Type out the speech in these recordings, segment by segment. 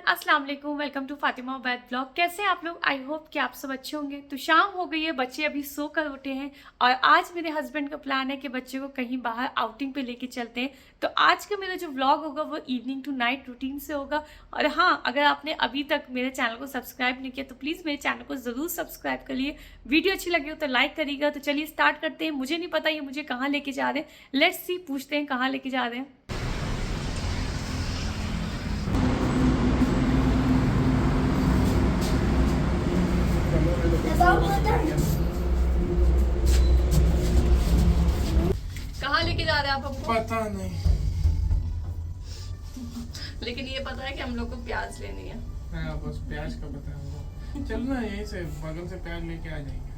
अस्सलाम वालेकुम, welcome to Fatima Ubaid blog. कैसे हैं आप लोग? आई होप कि आप सब अच्छे होंगे। तो शाम हो गई है, बच्चे अभी सो कर उठे हैं और आज मेरे हस्बैंड का प्लान है कि बच्चे को कहीं बाहर आउटिंग पे लेके चलते हैं। तो आज का मेरा जो व्लॉग होगा वो इवनिंग टू नाइट रूटीन से होगा। और हाँ, अगर आपने अभी तक मेरे चैनल को सब्सक्राइब नहीं किया तो प्लीज़ मेरे चैनल को ज़रूर सब्सक्राइब करिए। वीडियो अच्छी लगी हो तो लाइक करिएगा। तो चलिए स्टार्ट करते हैं। मुझे नहीं पता ये मुझे कहाँ लेके जा रहे हैं। लेट्स सी, पूछते हैं कहाँ लेके जा रहे हैं। कहाँ लेके जा रहे हैं आप हमको? पता नहीं, लेकिन ये पता है कि हम लोग को प्याज लेनी है। हाँ बस प्याज का पता है हमको। चल ना, यहीं से बगल से प्याज लेके आ जाएंगे।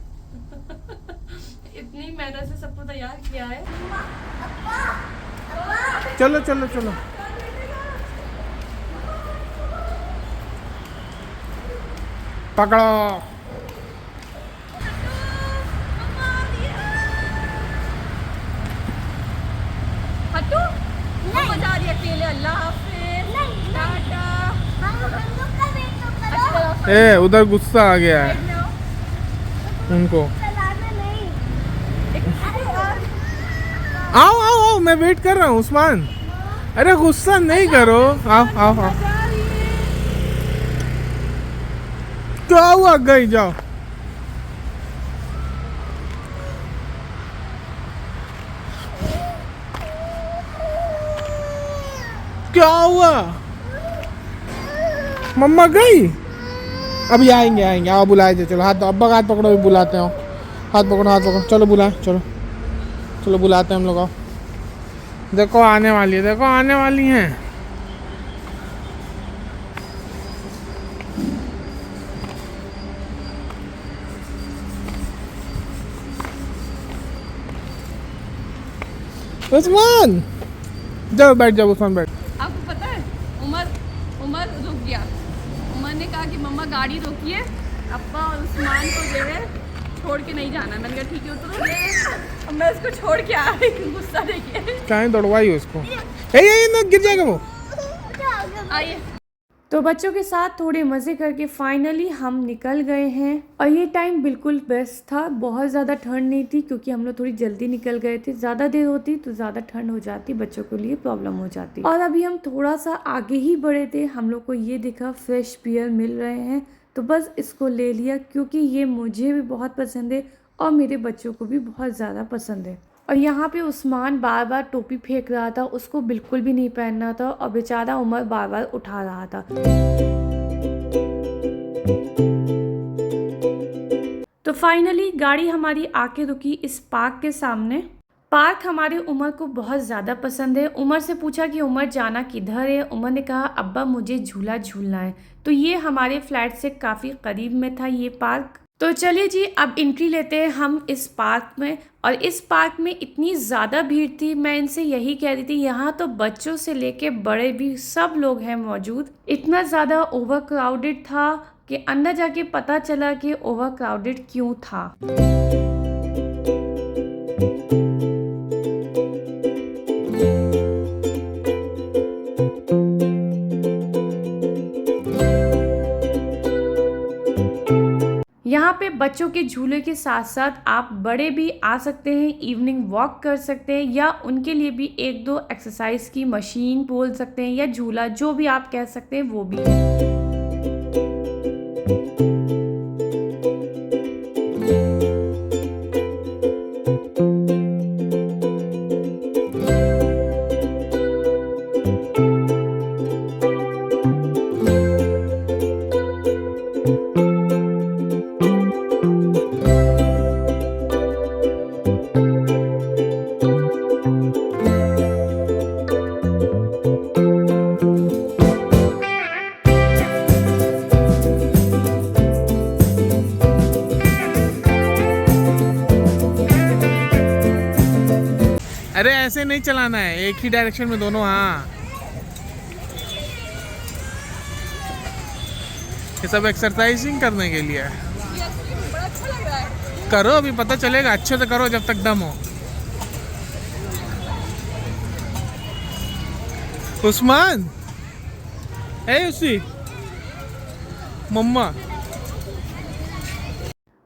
इतनी मेहनत से सबको तैयार किया है। चलो चलो चलो, पकड़ो। हट्टू मजा आ रही है अकेले। अल्लाह हाफिज, टाटा। ए उधर गुस्सा आ गया है उनको। आओ आओ आओ, मैं वेट कर रहा हूँ उस्मान। अरे गुस्सा नहीं करो, आओ आओ आओ। क्या हुआ, गई जाओ। क्या हुआ, मम्मा गई? अभी आएंगे आएंगे, आओ बुलाए थे। चलो हाथ, अब्बा का हाथ पकड़ो, भी बुलाते हो। हाथ पकड़ो हाथ पकड़ो, चलो बुलाए, चलो चलो बुलाते हैं हम लोग। आओ, देखो आने वाली है, देखो आने वाली हैं। उस्मान जाओ, बैठ जाओ उस्मान, बैठ। आपको पता है उमर रुक गया। उमर ने कहा कि मम्मा गाड़ी रोकिए, अब्बा और उस्मान को जो है छोड़ के नहीं जाना। मैंने कहा ठीक है उतरो। मैं उसको छोड़ के आ रही हूँ। गुस्सा देखिए, कहीं दौड़वाई उसको। ए गिर जाएगा वो। आइए। तो बच्चों के साथ थोड़े मज़े करके फाइनली हम निकल गए हैं और ये टाइम बिल्कुल बेस्ट था। बहुत ज़्यादा ठंड नहीं थी क्योंकि हम लोग थोड़ी जल्दी निकल गए थे। ज़्यादा देर होती तो ज़्यादा ठंड हो जाती, बच्चों के लिए प्रॉब्लम हो जाती। और अभी हम थोड़ा सा आगे ही बढ़े थे, हम लोग को ये दिखा फ्रेश पीयर मिल रहे हैं तो बस इसको ले लिया क्योंकि ये मुझे भी बहुत पसंद है और मेरे बच्चों को भी बहुत ज़्यादा पसंद है। और यहाँ पे उस्मान बार बार टोपी फेंक रहा था, उसको बिल्कुल भी नहीं पहनना था और बेचारा उमर बार बार उठा रहा था। तो फाइनली गाड़ी हमारी आके रुकी इस पार्क के सामने। पार्क हमारे उमर को बहुत ज़्यादा पसंद है। उमर से पूछा कि उमर जाना किधर है। उमर ने कहा अब्बा मुझे झूला झूलना है। तो ये हमारे फ्लैट से काफ़ी करीब में था ये पार्क। तो चलिए जी, अब एंट्री लेते हैं हम इस पार्क में। और इस पार्क में इतनी ज़्यादा भीड़ थी, मैं इनसे यही कह रही थी, यहाँ तो बच्चों से लेके बड़े भी सब लोग हैं मौजूद। इतना ज़्यादा ओवर क्राउडेड था कि अंदर जाके पता चला कि ओवर क्राउडेड क्यों था। यहाँ पे बच्चों के झूले के साथ साथ आप बड़े भी आ सकते हैं, इवनिंग वॉक कर सकते हैं या उनके लिए भी एक दो एक्सरसाइज की मशीन बोल सकते हैं या झूला, जो भी आप कह सकते हैं वो भी है। अरे ऐसे नहीं चलाना है, एक ही डायरेक्शन में दोनों। हाँ, ये सब एक्सरसाइजिंग करने के लिए है। बड़ा अच्छा लग रहा है। करो, अभी पता चलेगा। अच्छे से करो जब तक दम हो। उस्मान, है उसी मम्मा।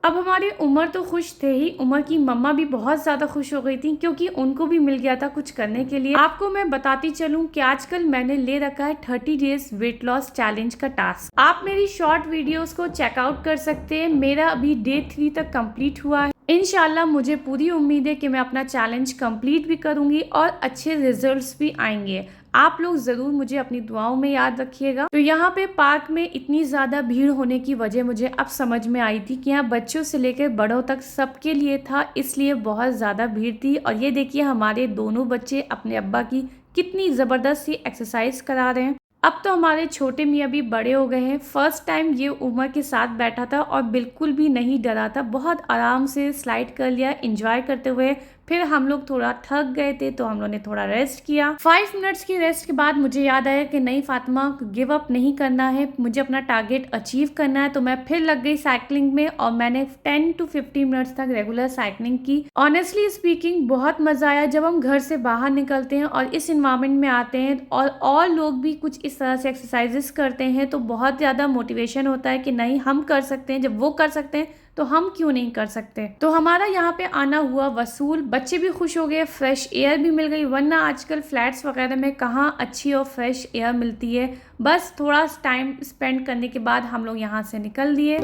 अब हमारी उमर तो खुश थे ही, उमर की मम्मा भी बहुत ज़्यादा खुश हो गई थी क्योंकि उनको भी मिल गया था कुछ करने के लिए। आपको मैं बताती चलूं कि आजकल मैंने ले रखा है 30 डेज वेट लॉस चैलेंज का टास्क। आप मेरी शॉर्ट वीडियोस को चेकआउट कर सकते हैं। मेरा अभी डे 3 तक कंप्लीट हुआ है। इंशाल्लाह मुझे पूरी उम्मीद है कि मैं अपना चैलेंज कंप्लीट भी करूंगी और अच्छे रिजल्ट्स भी आएंगे। आप लोग ज़रूर मुझे अपनी दुआओं में याद रखिएगा। तो यहाँ पे पार्क में इतनी ज़्यादा भीड़ होने की वजह मुझे अब समझ में आई थी कि यहाँ बच्चों से लेकर बड़ों तक सबके लिए था, इसलिए बहुत ज़्यादा भीड़ थी। और ये देखिए हमारे दोनों बच्चे अपने अब्बा की कितनी ज़बरदस्त सी एक्सरसाइज करा रहे हैं। अब तो हमारे छोटे मियाँ भी बड़े हो गए हैं। फर्स्ट टाइम ये उमर के साथ बैठा था और बिल्कुल भी नहीं डरा था, बहुत आराम से स्लाइड कर लिया एंजॉय करते हुए। फिर हम लोग थोड़ा थक गए थे तो हम लोगों ने थोड़ा रेस्ट किया। 5 मिनट्स की रेस्ट के बाद मुझे याद आया कि नहीं फातिमा, गिव अप नहीं करना है, मुझे अपना टारगेट अचीव करना है। तो मैं फिर लग गई साइकिलिंग में और मैंने 10 to 15 मिनट्स तक रेगुलर साइकिलिंग की। ऑनेस्टली स्पीकिंग बहुत मजा आया जब हम घर से बाहर निकलते हैं और इस इन्वायरमेंट में आते हैं और लोग भी कुछ इस तरह से एक्सरसाइजेस करते हैं तो बहुत ज़्यादा मोटिवेशन होता है कि नहीं हम कर सकते हैं। जब वो कर सकते हैं तो हम क्यों नहीं कर सकते। तो हमारा यहाँ पे आना हुआ वसूल, बच्चे भी खुश हो गए, फ्रेश एयर भी मिल गई, वरना आजकल फ्लैट्स वगैरह में कहाँ अच्छी और फ्रेश एयर मिलती है। बस थोड़ा टाइम स्पेंड करने के बाद हम लोग यहाँ से निकल दिए।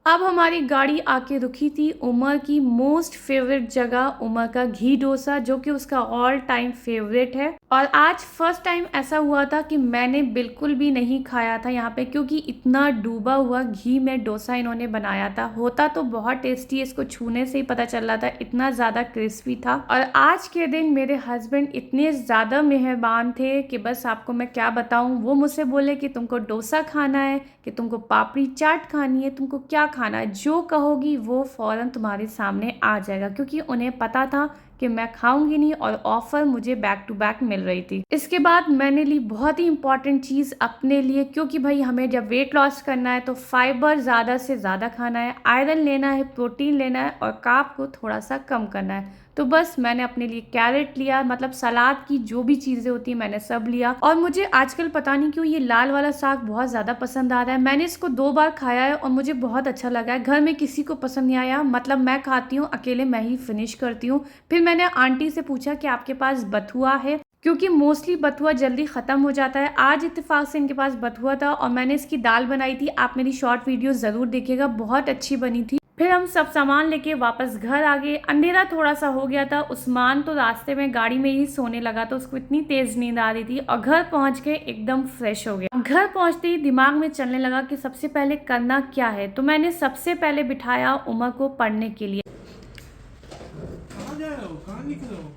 अब हमारी गाड़ी आके रुकी थी उमर की मोस्ट फेवरेट जगह, उमर का घी डोसा, जो कि उसका ऑल टाइम फेवरेट है। और आज फर्स्ट टाइम ऐसा हुआ था कि मैंने बिल्कुल भी नहीं खाया था यहाँ पे, क्योंकि इतना डूबा हुआ घी में डोसा इन्होंने बनाया था। होता तो बहुत टेस्टी है, इसको छूने से ही पता चल रहा था, इतना ज़्यादा क्रिस्पी था। और आज के दिन मेरे हस्बैंड इतने ज़्यादा मेहरबान थे कि बस आपको मैं क्या बताऊँ। वो मुझसे बोले कि तुमको डोसा खाना है, कि तुमको पापड़ी चाट खानी है, तुमको क्या खाना है, जो कहोगी वो फ़ौरन तुम्हारे सामने आ जाएगा, क्योंकि उन्हें पता था कि मैं खाऊंगी नहीं और ऑफर मुझे बैक टू बैक मिल रही थी। इसके बाद मैंने ली बहुत ही इंपॉर्टेंट चीज़ अपने लिए, क्योंकि भाई हमें जब वेट लॉस करना है तो फाइबर ज़्यादा से ज़्यादा खाना है, आयरन लेना है, प्रोटीन लेना है और कार्ब को थोड़ा सा कम करना है। तो बस मैंने अपने लिए कैरेट लिया, मतलब सलाद की जो भी चीज़ें होती हैं मैंने सब लिया। और मुझे आजकल पता नहीं क्यों ये लाल वाला साग बहुत ज़्यादा पसंद आ रहा है। मैंने इसको 2 बार खाया है और मुझे बहुत अच्छा लगा है। घर में किसी को पसंद नहीं आया, मतलब मैं खाती हूँ अकेले, मैं ही फिनिश करती हूँ। फिर मैंने आंटी से पूछा कि आपके पास बथुआ है, क्योंकि मोस्टली बथुआ जल्दी ख़त्म हो जाता है। आज इत्तेफाक से इनके पास बथुआ था और मैंने इसकी दाल बनाई थी। आप मेरी शॉर्ट वीडियो ज़रूर देखिएगा, बहुत अच्छी बनी थी। फिर हम सब सामान लेके वापस घर आ गए। अंधेरा थोड़ा सा हो गया था। उस्मान तो रास्ते में गाड़ी में ही सोने लगा, तो उसको इतनी तेज़ नींद आ रही थी और घर पहुंच के एकदम फ्रेश हो गया। घर पहुंचते ही दिमाग में चलने लगा कि सबसे पहले करना क्या है, तो मैंने सबसे पहले बिठाया उमर को पढ़ने के लिए। कहाँ जा रहे हो, कहाँ लिख रहे हो?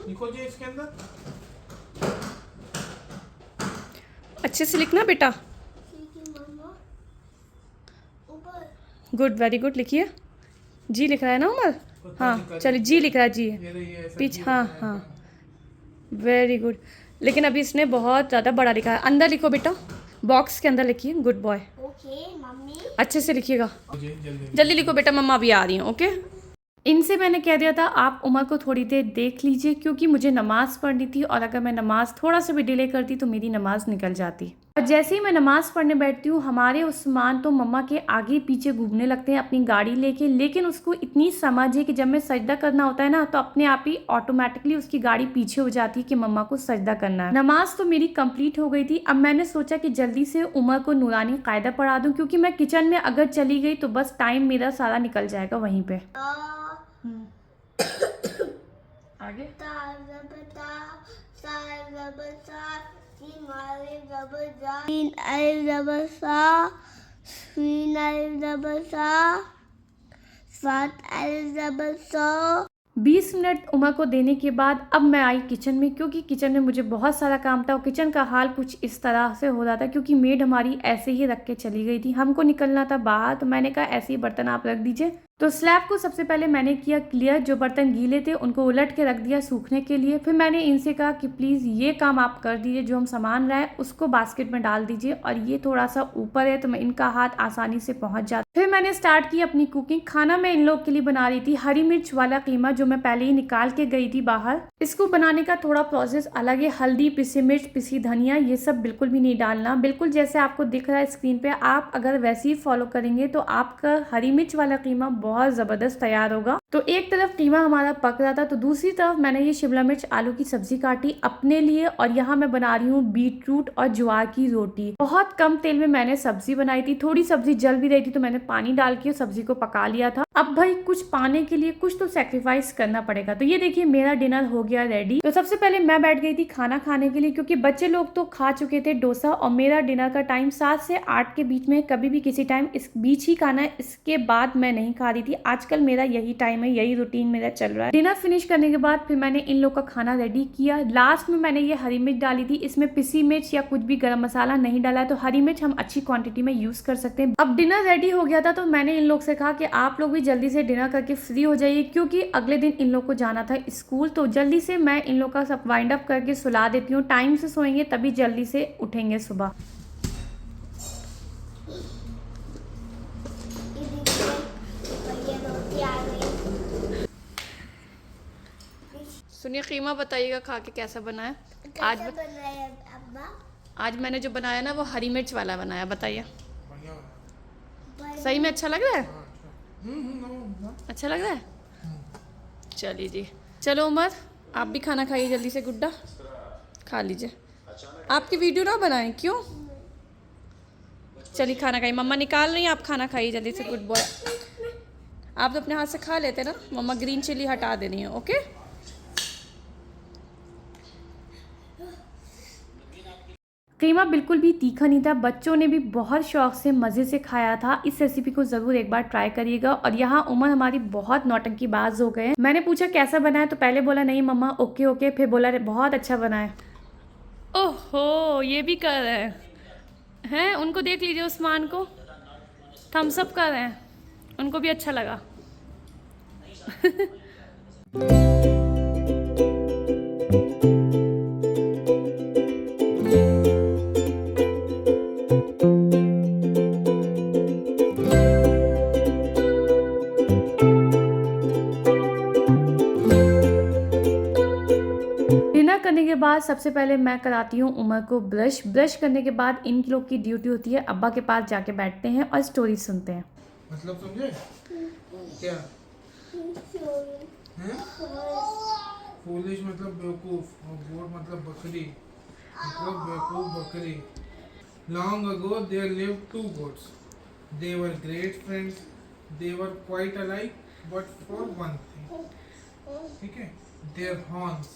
लिखो जी इसके अंदर। अच्छे से लिखना बेटा। Good, very good. लिखिए। जी लिख रहा है ना उमर? हाँ चलिए, जी लिख रहा है, जी पीछे। हाँ हाँ वेरी गुड। लेकिन अभी इसने बहुत ज़्यादा बड़ा लिखा है। अंदर लिखो बेटा, बॉक्स के अंदर लिखिए। Good boy. Okay mummy. अच्छे से लिखिएगा, जल्दी लिखो बेटा, मम्मा भी आ रही हैं। ओके। इनसे मैंने कह दिया था आप उमर को थोड़ी देर देख लीजिए, क्योंकि मुझे नमाज़ पढ़नी थी और अगर मैं नमाज़ थोड़ा सा भी डिले करती तो मेरी नमाज़ निकल जाती। और जैसे ही मैं नमाज़ पढ़ने बैठती हूँ, हमारे उस्मान तो मम्मा के आगे पीछे घूमने लगते हैं अपनी गाड़ी लेके। लेकिन उसको इतनी समझ है कि जब मैं सजदा करना होता है ना, तो अपने आप ही ऑटोमेटिकली उसकी गाड़ी पीछे हो जाती है कि मम्मा को सजदा करना है। नमाज तो मेरी कंप्लीट हो गई थी। अब मैंने सोचा कि जल्दी से उमर को नूरानी कायदा पढ़ा दूँ, क्योंकि मैं किचन में अगर चली गई तो बस टाइम मेरा सारा निकल जाएगा वहीं पे। आगे 20 मिनट उमा को देने के बाद अब मैं आई किचन में, क्योंकि किचन में मुझे बहुत सारा काम था और किचन का हाल कुछ इस तरह से हो रहा था क्योंकि मेड हमारी ऐसे ही रख के चली गई थी। हमको निकलना था बाहर, तो मैंने कहा ऐसे ही बर्तन आप रख दीजिए। तो स्लैब को सबसे पहले मैंने किया क्लियर, जो बर्तन गीले थे उनको उलट के रख दिया सूखने के लिए। फिर मैंने इनसे कहा कि प्लीज़ ये काम आप कर दीजिए, जो हम सामान रहा है उसको बास्केट में डाल दीजिए, और ये थोड़ा सा ऊपर है तो मैं इनका हाथ आसानी से पहुंच जाता। फिर मैंने स्टार्ट की अपनी कुकिंग। खाना मैं इन लोग के लिए बना रही थी हरी मिर्च वाला कीमा, जो मैं पहले ही निकाल के गई थी बाहर। इसको बनाने का थोड़ा प्रोसेस अलग है। हल्दी, पिसी मिर्च, पिसी धनिया, ये सब बिल्कुल भी नहीं डालना, बिल्कुल जैसे आपको दिख रहा है स्क्रीन पे। आप अगर वैसे ही फॉलो करेंगे तो आपका हरी मिर्च वाला कीमा बहुत ज़बरदस्त तैयार होगा। तो एक तरफ कीमा हमारा पक रहा था तो दूसरी तरफ मैंने ये शिमला मिर्च आलू की सब्जी काटी अपने लिए, और यहाँ मैं बना रही हूँ बीटरूट और ज्वार की रोटी। बहुत कम तेल में मैंने सब्जी बनाई थी। थोड़ी सब्जी जल भी रही थी तो मैंने पानी डाल के सब्जी को पका लिया था। अब भाई कुछ पाने के लिए कुछ तो सेक्रीफाइस करना पड़ेगा। तो ये देखिए मेरा डिनर हो गया रेडी। तो सबसे पहले मैं बैठ गई थी खाना खाने के लिए, क्योंकि बच्चे लोग तो खा चुके थे डोसा, और मेरा डिनर का टाइम 7 से 8 के बीच में, कभी भी किसी टाइम इस बीच ही खाना है, इसके बाद मैं नहीं खा रही थी। आजकल मेरा यही टाइम है, यही रूटीन मेरा चल रहा है। डिनर फिनिश करने के बाद फिर मैंने इन लोग का खाना रेडी किया। लास्ट में मैंने ये हरी मिर्च डाली थी, इसमें पिसी मिर्च या कुछ भी गरम मसाला नहीं डाला है, तो हरी मिर्च हम अच्छी क्वांटिटी में यूज कर सकते हैं। अब डिनर रेडी हो गया था तो मैंने इन लोग से कहा कि आप लोग भी जल्दी से डिनर करके फ्री हो जाइए, क्योंकि अगले दिन इन लोग को जाना था स्कूल। तो जल्दी से मैं इन लोग का सब वाइंड अप करके सुला देती हूँ। टाइम से सोएंगे तभी जल्दी से उठेंगे सुबह। सुनिए, कीमा बताइएगा खा के कैसा बना है। आज मैंने जो बनाया ना वो हरी मिर्च वाला बनाया, बताइए सही में अच्छा लग रहा है? अच्छा लग रहा है? चलिए जी, चलो उमर आप भी खाना खाइए जल्दी से, गुड्डा खा लीजिए। आपकी वीडियो ना बनाएं क्यों? चलिए खाना खाइए, मम्मा निकाल रही हैं, आप खाना खाइए जल्दी से, गुड बॉय। आप तो अपने हाथ से खा लेते ना, मम्मा ग्रीन चिली हटा दे रही हैं। ओके कीमा बिल्कुल भी तीखा नहीं था, बच्चों ने भी बहुत शौक से मज़े से खाया था। इस रेसिपी को ज़रूर एक बार ट्राई करिएगा। और यहाँ उमर हमारी बहुत नौटंकीबाज हो गए हैं। मैंने पूछा कैसा बना है तो पहले बोला नहीं मम्मा ओके ओके, फिर बोला बहुत अच्छा बना है। ओहो ये भी कर रहे हैं, उनको देख लीजिए, उस्मान को थम्स अप कर रहे हैं, उनको भी अच्छा लगा। करने के बाद सबसे पहले मैं कराती हूँ उमर को ब्रश करने के बाद इन लोग की ड्यूटी होती है अब्बा के पास जाके बैठते हैं और स्टोरी सुनते हैं। मतलब समझे क्या? फूलिश मतलब बेवकूफ, और गोट मतलब बकरी, मतलब बेवकूफ बकरी। Long ago there lived two goats. They were great friends. They were quite alike, but for one thing. ठीक है? Their horns.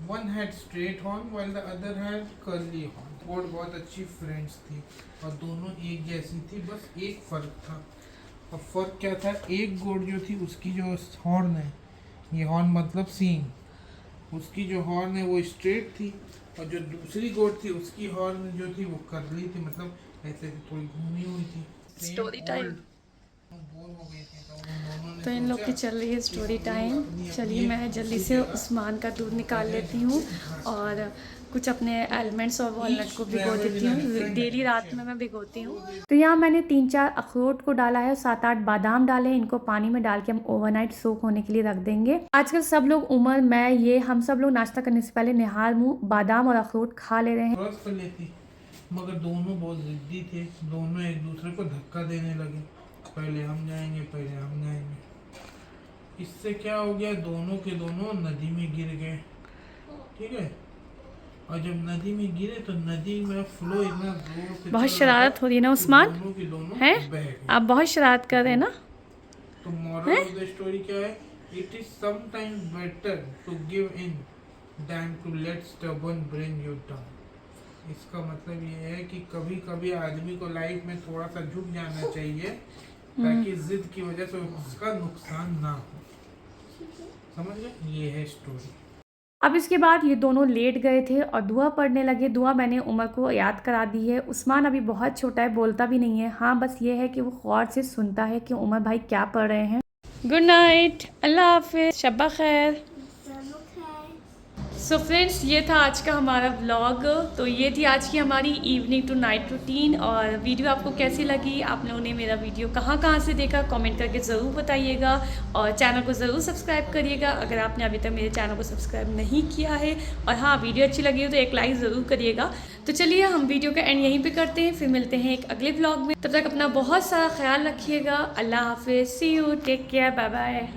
One had straight horn while the other had curly horn. गोट बहुत अच्छी फ्रेंड्स थी और दोनों एक जैसी थी, बस एक फर्क था। और फर्क क्या था? एक गोट जो थी उसकी जो हॉर्न है, ये हॉर्न मतलब सींग, उसकी जो हॉर्न है वो स्ट्रेट थी, और जो दूसरी गोट थी उसकी हॉर्न जो थी वो कर्ली थी, मतलब ऐसे थोड़ी घूमी हुई थी। स्टोरी टाइम बोर हो गई थी तो इन लोग की चल रही है स्टोरी टाइम। चलिए मैं जल्दी से उस्मान का दूध निकाल लेती हूँ और कुछ अपने एलिमेंट्स और वॉलनट को भिगो देती हूँ। डेली रात में मैं भिगोती हूँ। तो यहाँ मैंने 3-4 अखरोट को डाला है, 7-8 बादाम डाले हैं। इनको पानी में डाल के हम ओवरनाइट सोक होने के लिए रख देंगे। आजकल सब लोग उमर, मैं, ये हम सब लोग नाश्ता करने से पहले निहार मुँह बादाम और अखरोट खा ले रहे हैं। मगर दोनों बहुत जिद्दी थे, दोनों एक दूसरे को धक्का देने लगे, पहले हम जाएंगे, पहले हम जाएंगे। इससे क्या हो गया, दोनों के दोनों नदी में गिर गए। ठीक है, और जब नदी में गिरे तो नदी में फ्लो इतना जोर से, बहुत शरारत हो रही है ना उस्मान, दोनों के दोनों है? बह गए। आप बहुत शरारत कर रहे हैं ना। तो मोरल ऑफ द स्टोरी क्या है? It is sometimes better to give in than to let stubborn bring you down. इसका मतलब ये है कि कभी कभी आदमी को लाइफ में थोड़ा सा झुक जाना चाहिए ताकि जिद की वजह से उसका नुकसान ना हो। समझ गए, ये है स्टोरी। अब इसके बाद ये दोनों लेट गए थे और दुआ पढ़ने लगे। दुआ मैंने उमर को याद करा दी है। उस्मान अभी बहुत छोटा है, बोलता भी नहीं है। हाँ, बस ये है कि वो गौर से सुनता है कि उमर भाई क्या पढ़ रहे हैं। गुड नाइट, अल्लाह हाफिज़, शब्बा खैर। सो फ्रेंड्स, ये था आज का हमारा व्लॉग। तो ये थी आज की हमारी इवनिंग टू नाइट रूटीन। और वीडियो आपको कैसी लगी, आप लोगों ने मेरा वीडियो कहाँ से देखा, कमेंट करके ज़रूर बताइएगा। और चैनल को ज़रूर सब्सक्राइब करिएगा अगर आपने अभी तक मेरे चैनल को सब्सक्राइब नहीं किया है। और हाँ, वीडियो अच्छी लगी हो तो एक लाइक ज़रूर करिएगा। तो चलिए हम वीडियो का एंड यहीं पर करते हैं, फिर मिलते हैं एक अगले व्लॉग में। तब तक अपना बहुत सारा ख्याल रखिएगा। अल्लाह हाफिज़, see you, take care, bye bye.